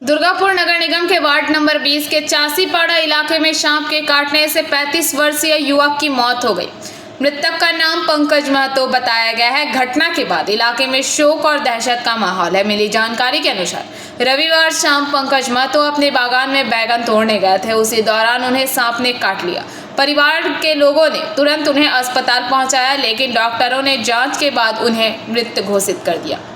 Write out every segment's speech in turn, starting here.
दुर्गापुर नगर निगम के ward number 20 के चासीपाड़ा इलाके में सांप के काटने से 35 वर्षीय युवक की मौत हो गई। मृतक का नाम पंकज महतो बताया गया है। घटना के बाद इलाके में शोक और दहशत का माहौल है। मिली जानकारी के अनुसार रविवार शाम पंकज महतो अपने बागान में बैगन तोड़ने गए थे। उसी दौरान उन्हें सांप ने काट लिया। परिवार के लोगों ने तुरंत उन्हें अस्पताल पहुंचाया, लेकिन डॉक्टरों ने जांच के बाद उन्हें मृत घोषित कर दिया।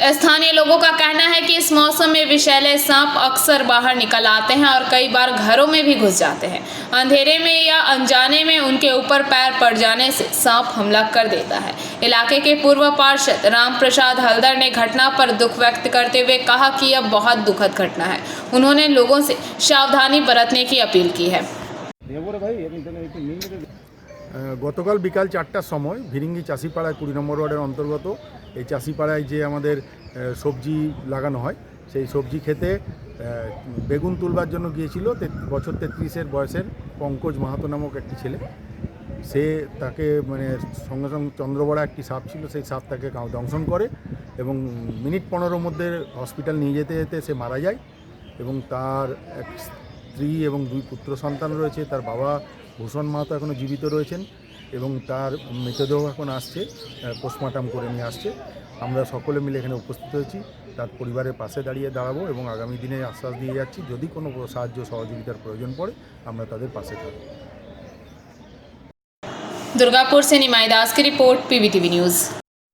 स्थानीय लोगों का कहना है कि इस मौसम में विषैले सांप अक्सर बाहर निकल आते हैं और कई बार घरों में भी घुस जाते हैं। अंधेरे में या अनजाने में उनके ऊपर पैर पड़ जाने से सांप हमला कर देता है। इलाके के पूर्व पार्षद राम प्रसाद हल्दर ने घटना पर दुख व्यक्त करते हुए कहा कि यह बहुत दुखद घटना है। उन्होंने लोगों से सावधानी बरतने की अपील की है। গতকাল বিকাল 4টার সময় ভিরিঙ্গি চাষিপাড়ায় 20 নম্বর ওয়ার্ডের অন্তর্গত এই চাষিপাড়ায় যে আমাদের সবজি লাগানো হয় সেই সবজি খেতে বেগুন তুলবার জন্য গিয়েছিল বছর 33-এর বয়সের পঙ্কজ মাহাতো নামক একটি ছেলে। সে তাকে সঙ্গে সঙ্গে চন্দ্রবড়া একটি সাপ ছিল, সেই সাপ তাকে দংশন করে এবং মিনিট 15-র মধ্যে হসপিটাল নিয়ে যেতে যেতে সে মারা যায় এবং তার এক স্ত্রী এবং 2 পুত্র সন্তান রয়েছে। তার বাবা ভূষণ মাহাতো এখনও জীবিত রয়েছেন এবং তার মৃতদেহ এখন আসছে, পোস্টমর্টম করে নিয়ে আসছে। আমরা সকলে মিলে এখানে উপস্থিত হয়েছি, তার পরিবারের পাশে দাঁড়াবো এবং আগামী দিনে আশ্বাস দিয়ে যাচ্ছি যদি কোনো সাহায্য সহযোগিতার প্রয়োজন পড়ে আমরা তাদের পাশে থাকব। दुर्गापुर से निमाई दास की रिपोर्ट, PBTV न्यूज़।